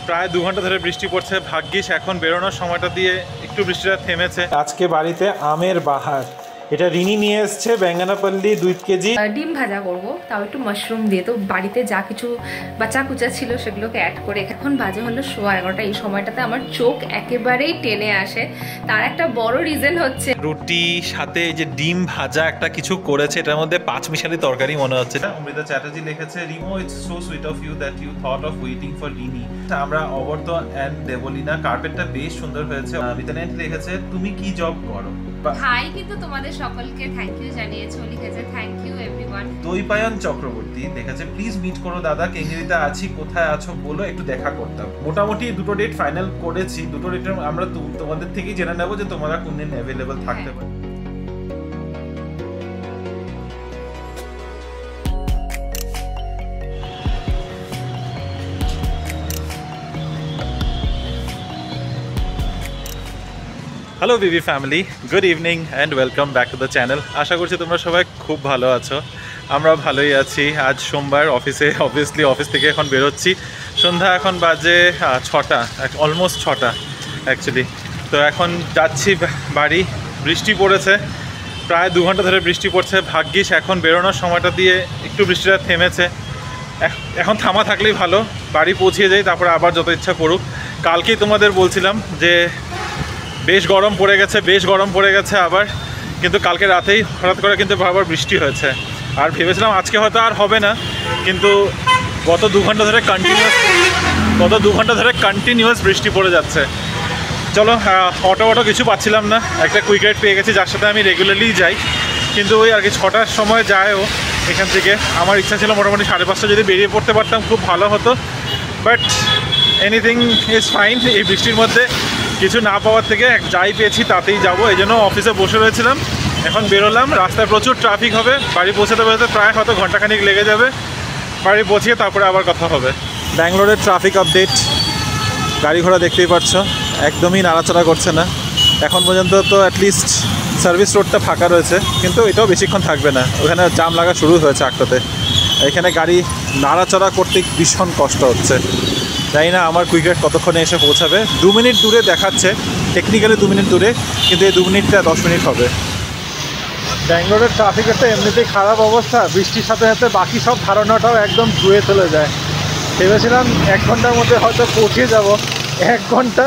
প্রায় 2 ঘন্টা ধরে বৃষ্টি পড়ছে। ভাগ্যিস এখন বেরোনোর সময়টা দিয়ে একটু বৃষ্টিটা থেমেছে। আজকে বাড়িতে আমের বাহার, এটা রিনি নিয়ে এসছে। বেঙ্গানাপল্লি 2 কেজি। ডিম ভাজা করবো, তাও একটু মাশরুম দিয়ে। তো বাড়িতে যা কিছু বাচ্চা কুচা ছিল সেগুলোকে অ্যাড করে। এখন বাজে হলো 11:15। এই সময়টাতে আমার চোখ একেবারেই টেনে আসে। তার একটা বড় রিজন হচ্ছে রুটি সাথে যে ডিম ভাজা একটা কিছু করেছে, এটার মধ্যে 5 মিশালি তরকারি মনে হচ্ছে। অমৃতা চ্যাটার্জি লিখেছে, Rimo it's so sweet of you that you thought of waiting for Rini. আমরা অবর্ত এন্ড দেবলিনা, কার্পেটটা বেশ সুন্দর হয়েছে। মিতানেট লিখেছে, তুমি কি জব করো? হাই, কিন্তু তোমাদের সকলকে থ্যাংক ইউ জানিয়েছে। লিখেছে thank you everyone. Dwaipayan Chakraborty লিখেছে, প্লিজ মিট করো দাদা, কেঙ্গেরিতে আছি, কোথায় আছো বলো, একটু দেখা করতাম। মোটামুটি 2টো ডেট ফাইনাল করেছি। 2টো ডেট আমরা তোমাদের থেকেই জেনে নেবো যে তোমরা কোন দিন অ্যাভেলেবল থাকতে পারো। Hello BB family, good evening and welcome back to the channel. আশা করছি তোমরা সবাই খুব ভালো আছো। আমরা ভালোই আছি। আজ সোমবার, অবভিয়াসলি অফিস থেকে এখন বেরোচ্ছি। সন্ধ্যা এখন বাজে 6টা, অলমোস্ট 6টা অ্যাকচুয়ালি। তো এখন যাচ্ছি বাড়ি। বৃষ্টি পড়েছে, প্রায় 2 ঘন্টা ধরে বৃষ্টি পড়ছে। ভাগ্যিস এখন বেরোনোর সময়টা দিয়ে একটু বৃষ্টিটা থেমেছে। এখন থামা থাকলেই ভালো, বাড়ি পৌঁছিয়ে যাই, তারপরে আবার যত ইচ্ছা পড়ুক। কালকেই তোমাদের বলছিলাম যে বেশ গরম পড়ে গেছে আবার, কিন্তু কালকে রাতেই হঠাৎ করে কিন্তু আবার বৃষ্টি হয়েছে। আর ভেবেছিলাম আজকে হয়তো আর হবে না, কিন্তু গত 2 ঘন্টা ধরে কন্টিনিউয়াস বৃষ্টি পড়ে যাচ্ছে। চলো, অটো কিছু পাচ্ছিলাম না। একটা কুইক রাইড পেয়ে গেছি, যার সাথে আমি রেগুলারলি যাই, কিন্তু ওই আর কি 6টার সময় যায়ও এখান থেকে। আমার ইচ্ছা ছিল মোটামুটি 5:30 যদি বেরিয়ে পড়তে পারতাম খুব ভালো হতো, বাট এনিথিং ইজ ফাইন। এই বৃষ্টির মধ্যে কিছু না পাওয়ার থেকে যাই পেয়েছি তাতেই যাবো, এই জন্য অফিসে বসে রয়েছিলাম। এখন বেরোলাম, রাস্তায় প্রচুর ট্রাফিক হবে। বাড়ি পৌঁছাতে প্রায় হয়তো ঘন্টাখানিক লেগে যাবে। বাড়ি পৌঁছিয়ে তারপরে আবার কথা হবে। ব্যাঙ্গালোরের ট্রাফিক আপডেট, গাড়ি ঘোড়া দেখতেই পাচ্ছ, একদমই নাড়াচাড়া করছে না এখন পর্যন্ত। তো অ্যাটলিস্ট সার্ভিস রোডটা ফাঁকা রয়েছে, কিন্তু এটাও বেশিক্ষণ থাকবে না। ওখানে জাম লাগা শুরু হয়েছে 8টাতে। এখানে গাড়ি নাড়াচাড়া করতে ভীষণ কষ্ট হচ্ছে। জানি না আমার কুইক রাইড কতক্ষণে এসে পৌঁছাবে। 2 মিনিট দূরে দেখাচ্ছে, টেকনিক্যালি 2 মিনিট দূরে, কিন্তু এই 2 মিনিটটা 10 মিনিট হবে। ব্যাঙ্গালোরের ট্রাফিকের তো এমনিতেই খারাপ অবস্থা, বৃষ্টির সাথে সাথে বাকি সব ধারণাটাও একদম ধুয়ে চলে যায়। ভেবেছিলাম 1 ঘন্টার মধ্যে হয়তো পৌঁছে যাব। 1 ঘন্টা,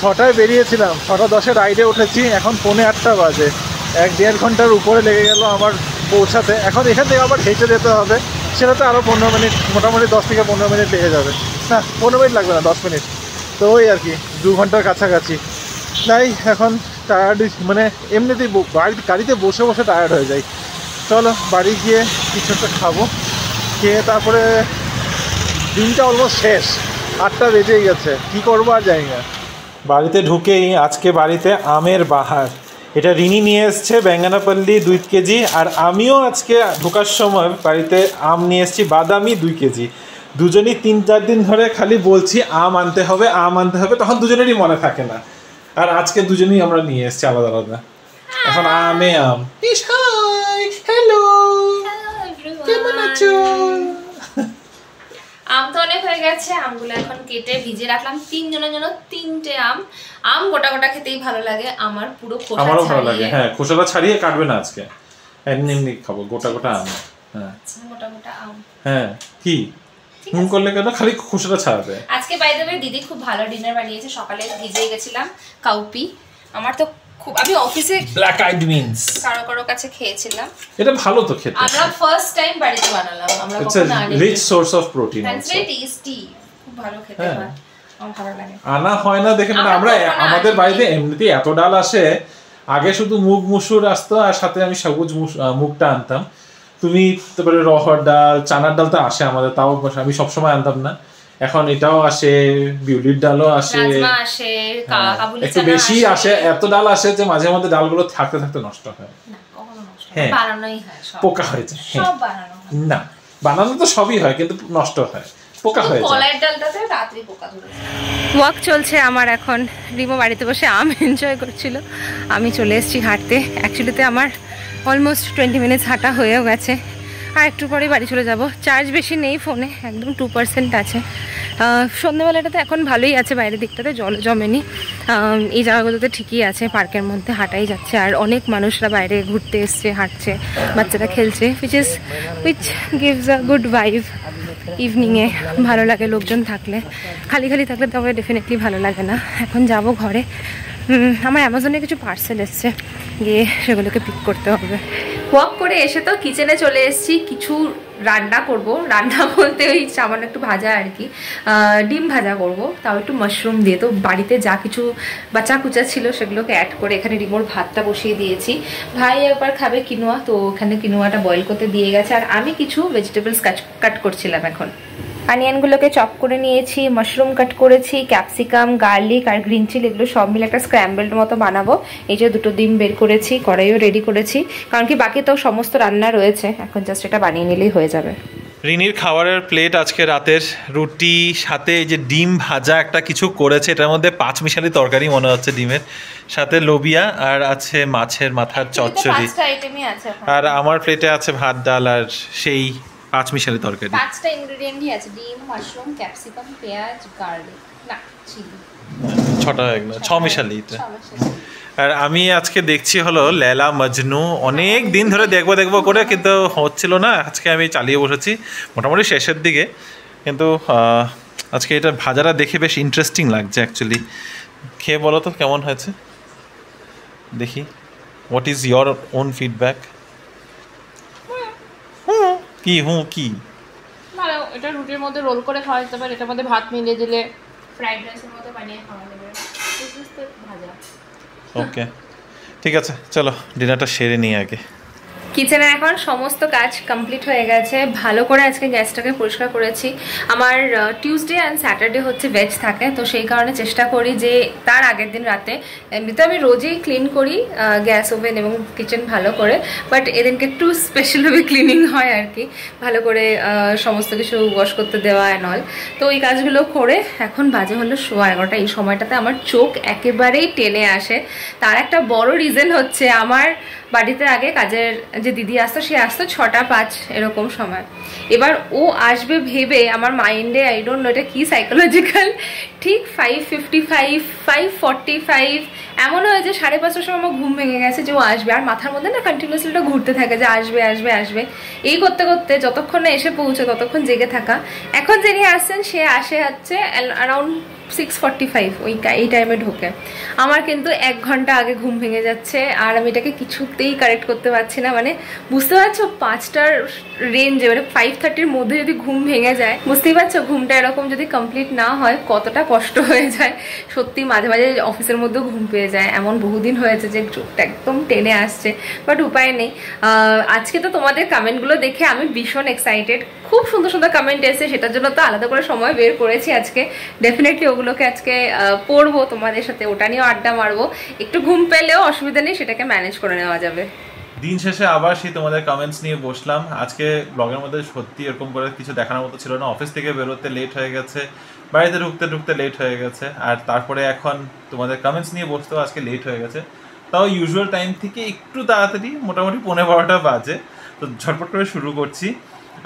6টায় বেরিয়েছিলাম, 6:10 রাইডে উঠেছি, এখন 7:45 বাজে। 1-1.5 ঘন্টার উপরে লেগে গেল আমার পৌঁছাতে। এখন এখান থেকে আবার হেঁটে যেতে হবে, সেটাতে আরও 15 মিনিট, মোটামুটি 10 থেকে 15 মিনিট লেগে যাবে। না, 15 মিনিট লাগবে না, 10 মিনিট। তো ওই আর কি 2 ঘন্টার কাছাকাছি। তাই এখন টায়ার্ড, মানে এমনিতেই গাড়িতে বসে বসে টায়ার্ড হয়ে যাই। চলো বাড়ি গিয়ে কিছু একটা খাবো, খেয়ে তারপরে দিনটা অলমোস্ট শেষ। 8টা বেজেই গেছে, কী করবো আর জানি না। বাড়িতে ঢুকেই আজকে বাড়িতে আমের বাহার, এটা রিনি নিয়ে এসছে বেঙ্গানাপল্লি 2 কেজি। আর আমিও আজকে ঢোকার সময় বাড়িতে আম নিয়ে এসেছি, বাদামি 2 কেজি। দুজনই 3-4 দিন ধরে খালি বলছি আম আনতে হবে, তখন দুজনেরই মনে থাকে না। আর আজকে দুজনেই আমরা নিয়ে এসেছি আলাদা আলাদা। এখন আমে আম। হ্যালো, কেমন আছো? আম তো অনেক হয়ে গেছে, আমগুলো এখন কেটে ভিজে রাখলাম। 3 জনের জন্য 3টে আম গোটা গোটা খেতেই ভালো লাগে আমার, পুরো খোসা আমারও ভালো লাগে। হ্যাঁ, খোসাটা ছাড়িয়ে কাটবে না আজকে, এমনি খাবো গোটা গোটা আম। হ্যাঁ, গোটা গোটা আম। হ্যাঁ, কি হুম করলে কেন, খালি খোসাটা ছাড়াবে। আজকে বাই দ্য ওয়ে দিদি খুব ভালো ডিনার বানিয়েছে। সকালে ভিজে গেছিলাম কাউপি, আমার তো খুব, আমি অফিসে ব্ল্যাক আইড বিনস কারো কাছে খেয়েছিলাম। এটা ভালো তো খেতে, আমরা ফার্স্ট টাইম বাড়িতে বানালাম। আমরা কখনো আনি, rich source of protein, it's very tasty, খুব ভালো খেতে হয়, আমার ভালো লাগে। আনা হয় না দেখে, মানে আমরা আমাদের বাড়িতে এমনিতেই এত ডাল আসে। আগে শুধু মুগ মুসুর আসতো, আর সাথে আমি সবুজ মুগটা আনতাম। তুমি তারপরে রহর ডাল, চানার ডাল তো আসে আমাদের, তাও আমি সবসময় আনতাম না। এখন এটাও আসে, বিউলির ডালও আসে, একটু বেশি আসে। এত ডাল আসে যে মাঝে মধ্যে ডালগুলো থাকতে থাকতে নষ্ট হয়। হ্যাঁ, পোকা হয়ে যায়। না, বানানো তো সবই হয়, কিন্তু নষ্ট হয়, পোকা হয়ে যায়। ওয়াক চলছে আমার এখন। রিমো বাড়িতে বসে আম এনজয় করছিল, আমি চলে এসেছি হাঁটতে। অ্যাকচুয়ালিতে আমার অলমোস্ট 20 মিনিটস হাঁটা হয়েও গেছে, আর একটু পরে বাড়ি চলে যাব। চার্জ বেশি নেই ফোনে, একদম 2% আছে। সন্ধ্যেবেলাটাতে এখন ভালোই আছে, বাইরের দিকটাতে জল জমেনি। এই জায়গাগুলোতে ঠিকই আছে, পার্কের মধ্যে হাঁটাই যাচ্ছে, আর অনেক মানুষরা বাইরে ঘুরতে এসছে, হাঁটছে, বাচ্চারা খেলছে, which gives a good vibe. ইভিনিংয়ে ভালো লাগে লোকজন থাকলে, খালি খালি থাকলে তবে ডেফিনেটলি ভালো লাগে না। এখন যাব ঘরে, আমার অ্যামাজনে কিছু পার্সেল এসছে, গিয়ে সেগুলোকে পিক করতে হবে। ওয়াক করে এসে তো কিচেনে চলে এসেছি, কিছু রান্না করব। রান্না বলতে ওই সামান্য একটু ভাজা আর কি, ডিম ভাজা করব, তাও একটু মাশরুম দিয়ে। তো বাড়িতে যা কিছু বাচ্চা কুচা ছিল সেগুলোকে অ্যাড করে এখানে রিমোর ভাতটা বসিয়ে দিয়েছি। ভাই একবার খাবে কিনোয়া, তো ওখানে কিনোয়াটা বয়েল করতে দিয়ে গেছে, আর আমি কিছু ভেজিটেবলস কাট করছিলাম। এখন অনিয়নগুলোকে চপ করে নিয়েছি, মাশরুম কাট করেছি, ক্যাপসিকাম, গার্লিক আর গ্রিন চিলি, এগুলো সব মিলে একটা স্ক্র্যাম্বলড মতো বানাবো। এই যে দুটো ডিম বের করেছি, কড়াইও রেডি করেছি, কারণ কি বাকি তো সমস্ত রান্না রয়েছে, এখন জাস্ট এটা বানিয়ে নিলেই হয়ে যাবে। রিনির খাবারের প্লেট আজকে রাতের রুটি সাথে এই যে ডিম ভাজা একটা কিছু করেছে, এটার মধ্যে 5 মিশালি তরকারি মনে হচ্ছে, ডিমের সাথে লোবিয়া আর আছে মাছের মাথার চচ্চড়ি, আর আমার প্লেটে আছে ভাত, ডাল আর সেই 5 মিশালি তরকারি। 5টা ইনগ্রেডিয়েন্টই আছে, ডিম, মাশরুম, ক্যাপসিকাম, পেঁয়াজ, গার্লিক, না চিলি, 6টা 6 মিশালি। আর আমি আজকে দেখছি হলো লেলা মজনু, অনেক দিন ধরে দেখবো করে, কিন্তু হচ্ছিল না। আজকে আমি চালিয়ে বসেছি মোটামুটি শেষের দিকে, কিন্তু আজকে এটা ভাজাটা দেখে বেশ ইন্টারেস্টিং লাগছে অ্যাকচুয়ালি। খেয়ে বলো তো কেমন হয়েছে দেখি, what is your own feedback? কি ভালো, এটা রুটির মধ্যে রোল করে খাওয়া যেতে পারে, এটার মধ্যে ভাত মিলিয়ে দিলে ফ্রাইড রাইসের মতো বানিয়ে খাওয়া যাবে। ভাজা ওকে, ঠিক আছে, চলো ডিনারটা সেরে নিই আগে। কিচেনে এখন সমস্ত কাজ কমপ্লিট হয়ে গেছে, ভালো করে আজকে গ্যাসটাকে পরিষ্কার করেছি। আমার টিউসডে অ্যান্ড স্যাটারডে হচ্ছে ভেজ থাকে, তো সেই কারণে চেষ্টা করি যে তার আগের দিন রাতে, এমনিতে আমি রোজই ক্লিন করি গ্যাস ওভেন এবং কিচেন ভালো করে, বাট এদিনকে একটু স্পেশালভাবে ক্লিনিং হয় আর কি, ভালো করে সমস্ত কিছু ওয়াশ করতে দেওয়া অ্যান্ড অল। তো এই কাজগুলো করে এখন বাজে হলো 11:15। এই সময়টাতে আমার চোখ একেবারেই টেনে আসে। তার একটা বড় রিজন হচ্ছে আমার বাড়িতে আগে কাজের যে দিদি আসতো, সে আসতো 6টা 5 এরকম সময়। এবার ও আসবে ভেবে আমার মাইন্ডে, আই ডোন্ট নো এটা কি সাইকোলজিক্যাল, ঠিক 5:55 5:45 এমন হয় যে 5:30টার সময় আমার ঘুম ভেঙে গেছে যে ও আসবে, আর মাথার মধ্যে না কন্টিনিউয়াসলি এটা ঘুরতে থাকে যে আসবে আসবে আসবে। এই করতে করতে যতক্ষণ না এসে পৌঁছে ততক্ষণ জেগে থাকা। এখন যিনি আসছেন সে আসে হচ্ছে অ্যারাউন্ড 6:45, এই টাইমে ঢোকে। আমার কিন্তু 1 ঘন্টা আগে ঘুম ভেঙে যাচ্ছে, আর আমি এটাকে কিছুতেই কারেক্ট করতে পারছি না। মানে বুঝতে পারছো 5টার রেঞ্জে, মানে 5:30-র মধ্যে যদি ঘুম ভেঙে যায়, বুঝতেই পারছো ঘুমটা এরকম যদি কমপ্লিট না হয় কতটা কষ্ট হয়ে যায়। সত্যি মাঝে মাঝে অফিসের মধ্যেও ঘুম পেয়ে যায়, এমন বহুদিন হয়েছে যে চোখটা একদম টেনে আসছে, বাট উপায় নেই। আজকে তো তোমাদের কমেন্টগুলো দেখে আমি ভীষণ এক্সাইটেড, খুব সুন্দর সুন্দর কমেন্ট এসেছে, সেটার জন্য তো আলাদা করে সময় বের করেছি আজকে। ডেফিনেটলি ওগুলোকে আজকে পড়বো তোমাদের সাথে, ওটা নিয়েও আড্ডা মারবো। একটু ঘুম পেলেও অসুবিধা নেই, সেটাকে ম্যানেজ করে নেওয়া যাবে। দিন শেষে আবার সেই তোমাদের কমেন্টস নিয়ে বসলাম। আজকে ব্লগের মধ্যে সত্যি এরকম করে কিছু দেখানোর মতো ছিল না। অফিস থেকে বেরোতে লেট হয়ে গেছে, বাড়িতে ঢুকতে লেট হয়ে গেছে, আর তারপরে এখন তোমাদের কমেন্টস নিয়ে বসতেও আজকে লেট হয়ে গেছে। তাও ইউজুয়াল টাইম থেকে একটু তাড়াতাড়ি, মোটামুটি 11:15 বাজে। তো ঝটপট করে শুরু করছি।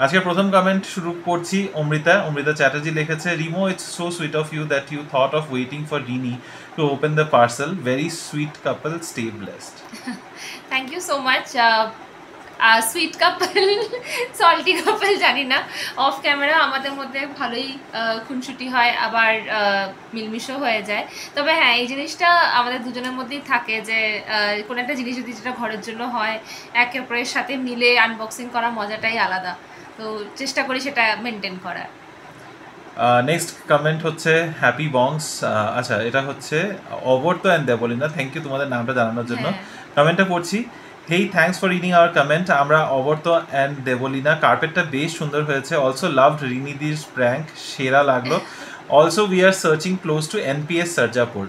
আজকে প্রথম কমেন্ট শুরু করছি অমৃতা চ্যাটার্জি লিখেছে, Rimo, it's so sweet of you that you thought of waiting for Rini to open the parcel. Very sweet couple, stay blessed. Thank you so much. Sweet couple salty couple জানি না, অফ ক্যামেরা আমাদের মধ্যে ভালোই খুনসুটি হয়, আবার মিলমিশও হয়ে যায়। তবে হ্যাঁ, এই জিনিসটা আমাদের দুজনের মধ্যেই থাকে যে কোনো একটা জিনিস যদি যেটা ঘরের জন্য হয়, একে অপরের সাথে মিলে আনবক্সিং করার মজাটাই আলাদা। তো চেষ্টা করি সেটা মেনটেন করার। নেক্সট কমেন্ট হচ্ছে হ্যাপি বংস। আচ্ছা, এটা হচ্ছে Abarto and Debolina, thank you তোমাদের নামটা জানানোর জন্য। কমেন্টটা পড়ছি। Hey, thanks for reading our comment. আমরা অবর্ত অ্যান্ড দেবলিনা, কার্পেটটা বেশ সুন্দর হয়েছে। অলসো লাভড রিনিদির প্র্যাঙ্ক, সেরা লাগলো। Also we are searching close to NPS Sarjapur.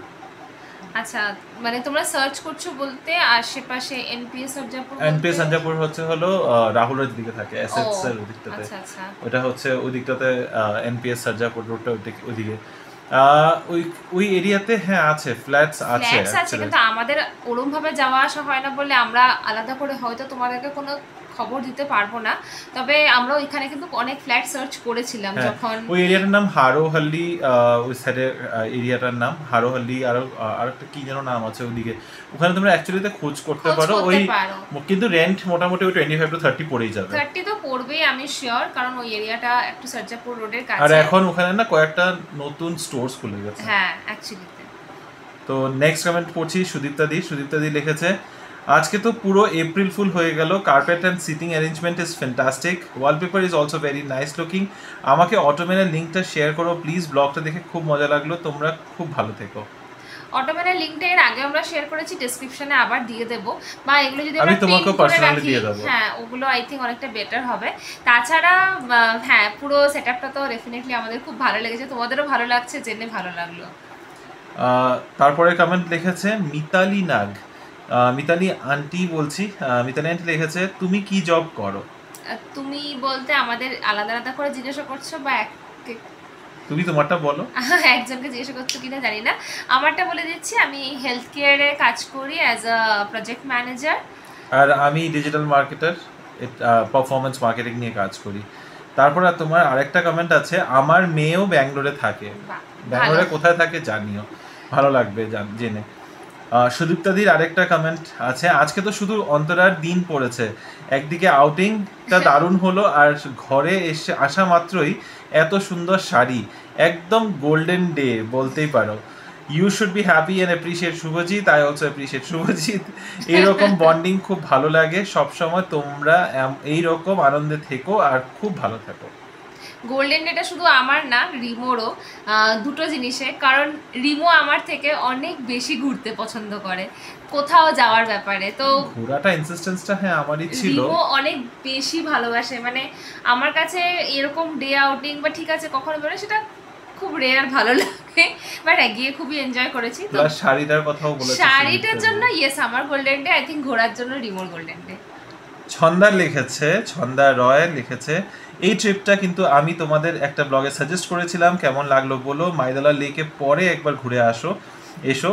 আচ্ছা, মানে তোমরা সার্চ করছো বলতে আশেপাশে এনপিএস সরজাপুর হচ্ছে হলো রাহুলের দিকে থাকে, এসএক্স এর ওদিকটাতে। আচ্ছা, ওটা হচ্ছে ওই দিকটাতে, এনপিএস সরজাপুর রোডটা ওইদিকে, ওই এরিয়াতে। হ্যাঁ, আছে, ফ্ল্যাটস আছে, কিন্তু আমাদের ওরম ভাবে যাওয়া আসা হয় না বলে আমরা আলাদা করে হয়তো তোমাদেরকে কোনো খবর দিতে পারবো না, তবে আমরা ওইখানে কিন্তু অনেক ফ্ল্যাট সার্চ করেছিলাম যখন ওই এরিয়াটার নাম হারোহাল্লি, ওই সাইডের এরিয়াটার নাম হারোহাল্লি, আর একটা কি যেন নাম আছে ওইদিকে, ওখানে তোমরা অ্যাকচুয়ালিতে খোঁজ করতে পারো। ওই কিন্তু রেন্ট মোটামুটি ওই 25 to 30 পড়েই যাবে। 30 তো পড়বেই আমি শিওর, কারণ ওই এরিয়াটা একটু সরজাপুর রোডের কাছে। আর এখন ওখানে না কয়েকটা নতুন স্টোরস খুলে গেছে। হ্যাঁ অ্যাকচুয়ালি। তো নেক্সট কমেন্ট পড়ছি সুদীপ্তা দি লিখেছে, আজকে তো পুরো এপ্রিল ফুল হয়ে গেল, carpet and sitting arrangement is fantastic, wallpaper is also very nice looking, আমাকে অটোমেনের লিঙ্কটা শেয়ার করো প্লিজ, ব্লগটা দেখে খুব মজা লাগলো, তোমরা খুব ভালো থেকো। অটোমেনের লিংকটা এর আগে আমরা শেয়ার করেছি, ডেসক্রিপশনে আবার দিয়ে দেব, বা এগুলো যদি আমি তোমাকে পার্সোনালি দিয়ে দেব। হ্যাঁ ওগুলো আই থিঙ্ক অনেকটা বেটার হবে। তাছাড়া হ্যাঁ পুরো সেটআপটা তো ডেফিনেটলি আমাদের খুব ভালো লেগেছে, তোমাদেরও ভালো লাগছে, জেনে ভালো লাগলো। তারপরে কমেন্ট লিখেছে মিতালি নাগ, মিতালি আন্টি বলছি, মিতালি আন্টি লিখেছে, তুমি কি জব করো? তুমি বলতে আমাদের আলাদা আলাদা করে জিজ্ঞাসা করছো, বা তুমি তোমারটা বলো। একজনকে জিজ্ঞাসা করছো কিনা জানি না, আমারটা বলে দিচ্ছি, আমি হেলথ কেয়ারে কাজ করি অ্যাজ আ প্রজেক্ট ম্যানেজার। আর আমি ডিজিটাল মার্কেটার, পারফরমেন্স মার্কেটিং নিয়ে কাজ করি। তারপর তোমার আরেকটা কমেন্ট আছে, আমার মেয়েও ব্যাঙ্গালোরে থাকে, ব্যাঙ্গালোরে কোথায় থাকে জানিও, ভালো লাগবে জেনে। সুদীপ্তাদির আরেকটা কমেন্ট আছে, আজকে তো শুধু অন্তরার দিন পড়েছে, একদিকে আউটিংটা দারুণ হলো, আর ঘরে এসে আসা মাত্রই এত সুন্দর শাড়ি, একদম গোল্ডেন ডে বলতেই পারো, you should be happy and appreciate Subhajit, I also appreciate Subhajit, এইরকম বন্ডিং খুব ভালো লাগে, সবসময় তোমরা এইরকম আনন্দে থেকো আর খুব ভালো থাকো। গোল্ডেন ডেটা শুধু আমার না, রিমোরও, দুটো জিনিসে, কারণ রিমো আমার থেকে অনেক বেশি ঘুরতে পছন্দ করে কোথাও যাওয়ার ব্যাপারে, তো ঘোরাটা ইনসিস্টেন্সটা হ্যাঁ আমারই ছিল, রিমো অনেক বেশি ভালোবাসে, মানে আমার কাছে এরকম ডে আউটিং বা ঠিক আছে কখনো বেরোয় সেটা খুব রেয়ার ভালো লাগে, বাট গিয়ে খুবই এনজয় করেছি। তো শাড়িটার কথাও বলেছি, শাড়িটার জন্য ইয়েস আমার গোল্ডেন ডে, আই থিঙ্ক ঘোরার জন্য রিমোর গোল্ডেন ডে। ছন্দা রয় লিখেছে, এই ট্রিপটা কিন্তু আমি তোমাদের একটা ব্লগে সাজেস্ট করেছিলাম, কেমন লাগলো বলো, মাইদলা লেকে পরে একবার ঘুরে এসো,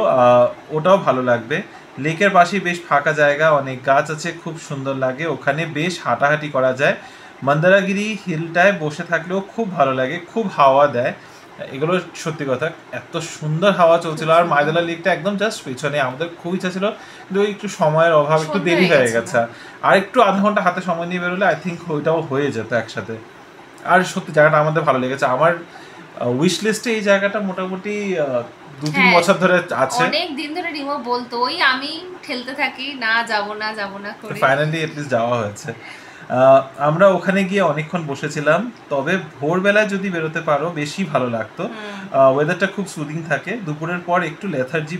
ওটাও ভালো লাগবে, লেকের পাশেই বেশ ফাঁকা জায়গা, অনেক গাছ আছে, খুব সুন্দর লাগে, ওখানে বেশ হাঁটাহাঁটি করা যায়, মন্দারাগিরি হিলটায় বসে থাকলেও খুব ভালো লাগে, খুব হাওয়া দেয়, এগুলো সত্যি কথা, এত সুন্দর হাওয়া চলছিল, আর মাইদলা লেকটা একদম জাস্ট পিছনে, আমাদের খুব ইচ্ছা ছিল কিন্তু একটু সময়ের অভাব, একটু দেরি হয়ে গেছে, আর একটু আধা ঘন্টা হাতে সময় নিয়ে বেরোলে আই থিঙ্ক ওইটাও হয়ে যেত একসাথে। আর সত্যি জায়গাটা আমাদের ভালো লেগেছে, আমার উইশ লিস্টে এই জায়গাটা মোটামুটি 2-3 বছর ধরে আছে, অনেক দিন ধরে রিমো বলতো, ওই আমি ঠেলতে থাকি না যাব না করে ফাইনালি এট লিস্ট যাওয়া হয়েছে। আমরা ওখানে গিয়ে অনেকক্ষণ বসেছিলাম, তবে ভোরবেলায় যদি বেরোতে পারো বেশি ভালো লাগতো, ওয়েদারটা খুব সুদিং থাকে, দুপুরের পর একটু লেথার্জি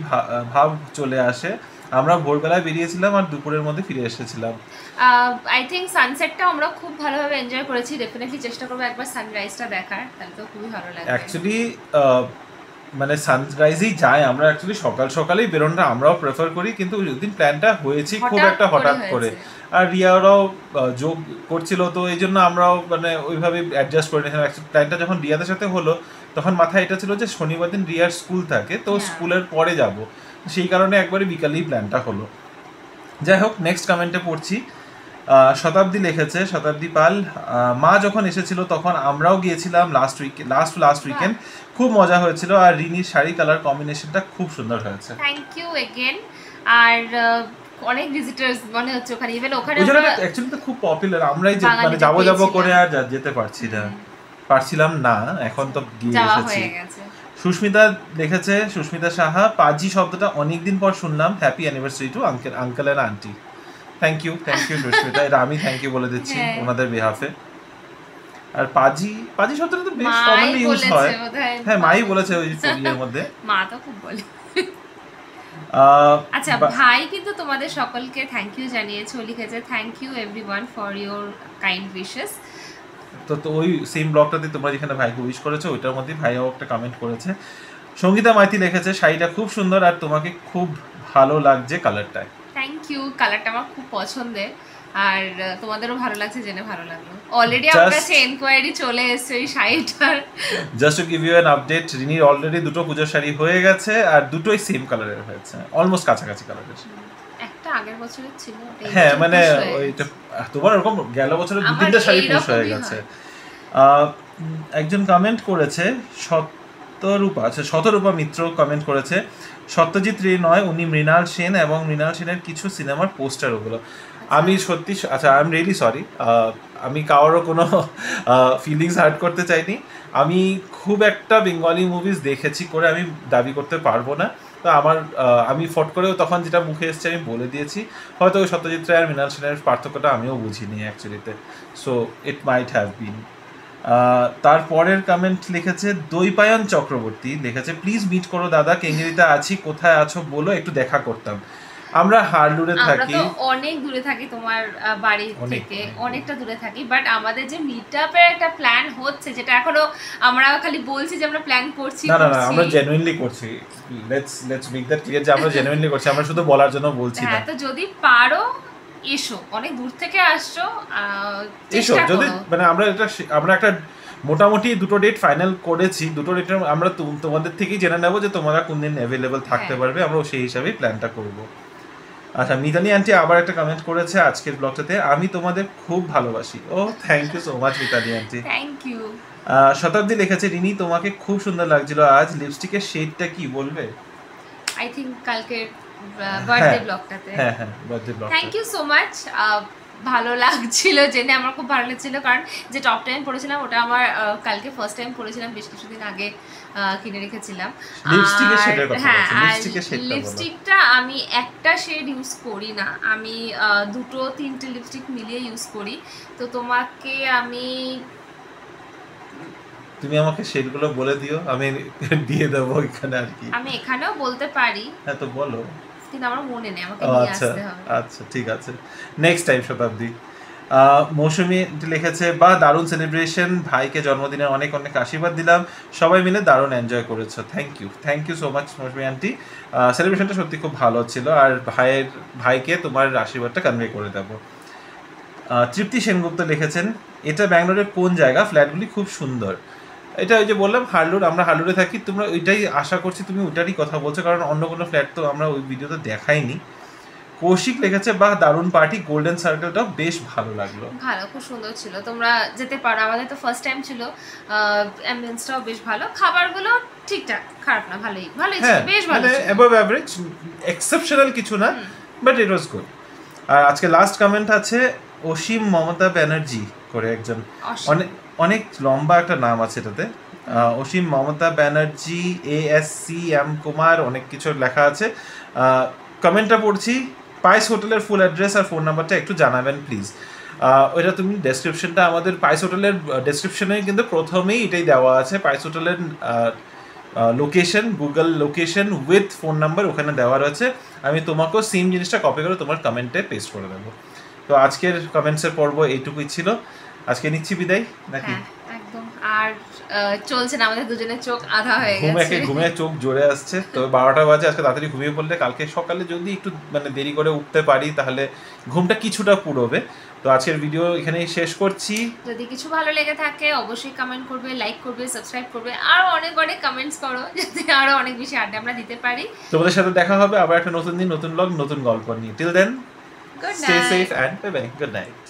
ভাব চলে আসে, আমরা ভোরবেলায় বেরিয়েছিলাম আর দুপুরের মধ্যে ফিরে এসেছিলাম। আই থিঙ্ক সানসেটটা আমরা খুব ভালোভাবে এনজয় করেছি, ডেফিনেটলি চেষ্টা করবো একবার সানরাইজটা দেখার, তাহলে তো খুবই ভালো লাগবে। অ্যাকচুয়ালি মানে সানরাইজেই যায়, আমরা অ্যাকচুয়ালি সকালেই বেরোনোটা আমরাও প্রেফার করি, কিন্তু ওইদিন প্ল্যানটা হয়েছি খুব একটা হঠাৎ করে, আর রিয়ারাও যোগ করছিল, তো এই জন্য আমরাও মানে ওইভাবে অ্যাডজাস্ট করে নিয়েছিলাম। প্ল্যানটা যখন রিয়াদের সাথে হলো তখন মাথায় এটা ছিল যে শনিবার দিন রিয়ার স্কুল থাকে, তো স্কুলের পরে যাব, সেই কারণে একবারে বিকালেই প্ল্যানটা হলো। যাই হোক, নেক্সট কমেন্টে পড়ছি, শতাব্দী লিখেছে, শতাব্দী পাল, মা যখন এসেছিল তখন আমরাও গিয়েছিলাম লাস্ট উইকেন্ড, খুব মজা হয়েছিল, আর রিনির শাড়ি কালার কম্বিনেশনটা খুব সুন্দর হয়েছে। Thank you again. আর অনেক ভিজিটার্স মনে হচ্ছে ওখানে, ইভেন ওখানে অ্যাকচুয়ালি তো খুব পপুলার, আমরাই যে মানে যাব করে আর যেতে পারছিলাম না, এখন তো গিয়ে এসেছি। সুস্মিতা লিখেছে, সুস্মিতা সাহা, পাজি শব্দটা অনেকদিন পর শুনলাম, happy anniversary to uncle and aunty. Thank you Susmita, এটা আমি থ্যাংক ইউ বলে দিচ্ছি ওনাদের বিহাফে। আর পাজি শব্দটা তো বেশ কমনলি ইউজ হয়, হ্যাঁ মাই বলেছে ওই এর মধ্যে, মা তো খুব বলে। আচ্ছা ভাই কিন্তু তোমাদের সকলকে থ্যাংক ইউ জানিয়েছে, ও লিখেছে thank you everyone for your kind wishes. তো ওই সেম ব্লগটাতে তোমরা যেখানে ভাইকে উইশ করেছো ওইটার মধ্যে ভাইও একটা কমেন্ট করেছে। সঙ্গীতা মাইতি লিখেছে, শাড়িটা খুব সুন্দর আর তোমাকে খুব ভালো লাগছে কালারটায়। থ্যাংক ইউ, কালারটা আমার খুব পছন্দের, আর তোমাদেরও ভালো লাগছে জেনে ভালো লাগলো। অলরেডি আমার কাছে এনকোয়ারি চলে এসেছে এই শাড়িটার। Just to give you an update, রিনির অলরেডি দুটো পূজার শাড়ি হয়ে গেছে, আর দুটোই সেম কালারের হয়েছে, অলমোস্ট কাছাকাছি কালারের। একটা আগের বছরের ছিল হ্যাঁ মানে ওইটা তোমার এরকম গেল বছরে 2-3টা শাড়ি পুশ হয়ে গেছে। একজন কমেন্ট করেছে শতরূপা মিত্র কমেন্ট করেছে সত্যজিৎ রে নয়, উনি মৃণাল সেন এবং মৃণাল সেনের কিছু সিনেমার পোস্টার ওগুলো। আমি সত্যি আচ্ছা আই এম রিয়েলি সরি, আমি কারোরও কোনো ফিলিংস হার্ট করতে চাইনি। আমি খুব একটা বেঙ্গলি মুভিজ দেখেছি করে আমি দাবি করতে পারবো না। তো আমি ফট করেও তখন যেটা মুখে এসছে আমি বলে দিয়েছি। হয়তো ওই সত্যজিৎ রায় আর মৃণাল সেনের পার্থক্যটা আমিও বুঝিনি অ্যাকচুয়ালিতে। So it might have been. তারপরের কমেন্ট লিখেছে দৈপায়ন চক্রবর্তী, লিখেছে প্লিজ মিট করো দাদা, কেঙ্গেরিতে আছি, কোথায় আছো বলো, একটু দেখা করতাম। আমরা হারলুরে থাকি, আমরা তো অনেক দূরে থাকি তোমার বাড়ি থেকে, অনেকটা দূরে থাকি, বাট আমাদের যে মিটআপের একটা প্ল্যান হচ্ছে, যেটা এখনো আমরা খালি বলছি যে আমরা প্ল্যান করছি। না আমরা জেনুইনলি করছি। লেটস মেক দ্যাট ক্লিয়ার যে আমরা জেনুইনলি করছি, আমরা শুধু বলার জন্য বলছি না। হ্যাঁ, তো যদি পারো এসো, অনেক দূর থেকে আসছো, এসো। যদি মানে আমরা একটা মোটামুটি দুটো ডেট ফাইনাল করেছি, দুটো ডেটের আমরা তোমাদের থেকেই জেনে নেবো যে তোমরা কোন দিন অ্যাভেলেবল থাকতে পারবে, আমরা সেই হিসাবেই প্ল্যানটা করবো। আচ্ছা, মিতালি আন্টি আবার একটা কমেন্ট করেছে আজকের ব্লগটাতে, আমি তোমাদের খুব ভালোবাসি। ও thank you so much Mitali aunty, thank you. Shatabdi লিখেছে রিনি তোমাকে খুব সুন্দর লাগছিল আজ, লিপস্টিকের শেডটা কি বলবে? আই থিংক কালকে বার্থডে ব্লগটাতে। হ্যাঁ birthday blog. Thank you so much. ভালো লাগছিল জেনে, আমার খুব ভালো লাগছিল, কারণ যে টপ টাইম পরেছিলাম ওটা আমার কালকে ফার্স্ট টাইম পরেছিলাম, বেশ কিছুদিন আগে কিনে রেখেছিলাম। লিপস্টিকটা আমি একটা শেড ইউজ করি না, আমি 2-3টে লিপস্টিক মিলিয়ে ইউজ করি। তো তুমি আমাকে শেডগুলো বলে দিও, আমি দিয়ে দেবো এখানে আর কি। আমি এখানেও বলতে পারি। হ্যাঁ তো বলো, কিন্তু আমার মনে নেই, আমাকে নিয়ে আসতে হবে। আচ্ছা ঠিক আছে, নেক্সট টাইম। শতাব্দী মৌসুমী লিখেছে বা দারুণ সেলিব্রেশন, ভাইকে জন্মদিনের অনেক অনেক আশীর্বাদ দিলাম, সবাই মিলে দারুণ এনজয় করেছো। Thank you so much Mousumi aunty, সেলিব্রেশনটা সত্যি খুব ভালো ছিল, আর ভাইকে তোমার আশীর্বাদটা কনভে করে দেবো। তৃপ্তি সেনগুপ্ত লিখেছেন এটা ব্যাঙ্গালোরের কোন জায়গা, ফ্ল্যাটগুলি খুব সুন্দর। এটা ওই যে বললাম হারলুর, আমরা হারলুরে থাকি, তোমরা ওইটাই আশা করছি তুমি ওইটারই কথা বলছো, কারণ অন্য কোনো ফ্ল্যাট তো আমরা ওই ভিডিওতে দেখাইনি। কৌশিক লিখেছে বাহ দারুণ পার্টি, গোল্ডেন সার্কেলটাও বেশ ভালো লাগলো। ভালো, খুব সুন্দর ছিল, তোমরা যেতে পারো, আমাদের তো ফার্স্ট টাইম ছিল। অ্যাম্বিয়েন্সটাও বেশ ভালো, খাবারগুলো ঠিকঠাক, খারাপ না, ভালোই ছিল, বেশ ভালো, মানে অ্যাবভ অ্যাভারেজ, এক্সেপশনাল কিছু না, বাট ইট ওয়াজ গুড। আর আজকে লাস্ট কমেন্ট আছে অসীম মমতা ব্যানার্জি করে একজন, অনেক লম্বা একটা নাম আছে এটাতে, অসীম মমতা ব্যানার্জি ASCM কুমার অনেক কিছু লেখা আছে। কমেন্টটা পড়ছি, পাইস হোটেলের ফুল অ্যাড্রেস আর ফোন নাম্বারটা একটু জানাবেন প্লিজ। ওইটা তুমি ডেসক্রিপশনটা, আমাদের পাইস হোটেলের ডেসক্রিপশনে কিন্তু প্রথমেই এটাই দেওয়া আছে, পাইস হোটেলের location, Google location with phone number ওখানে দেওয়া রয়েছে। আমি তোমাকেও সেম জিনিসটা কপি করে তোমার কমেন্টে পেস্ট করে দেবো। তো আজকের কমেন্টসের পর্ব এইটুকুই ছিল, আজকে নিচ্ছি বিদায় নাকি? একদম। আর চলছে না, আমাদের দুজনের চোখ আধা হয়ে গেছে, ঘুমে চোখ জোরে আসছে। তো 12টা বাজে, আজকে তাড়াতাড়ি ঘুমিয়ে পড়লে কালকে সকালে যদি একটু মানে দেরি করে উঠতে পারি তাহলে ঘুমটা কিছুটা পুরোবে। তো আজকের ভিডিও এখানেই শেষ করছি। যদি কিছু ভালো লেগে থাকে অবশ্যই কমেন্ট করবে, লাইক করবে, সাবস্ক্রাইব করবে, আর অনেক অনেক কমেন্টস করো যাতে আরো অনেক বেশি আড্ডা আমরা দিতে পারি। তোমাদের সাথে দেখা হবে আবার একটা নতুন দিন, নতুন ব্লগ, নতুন গল্প নিয়ে। Till then, good night, stay safe and bye bye, good night.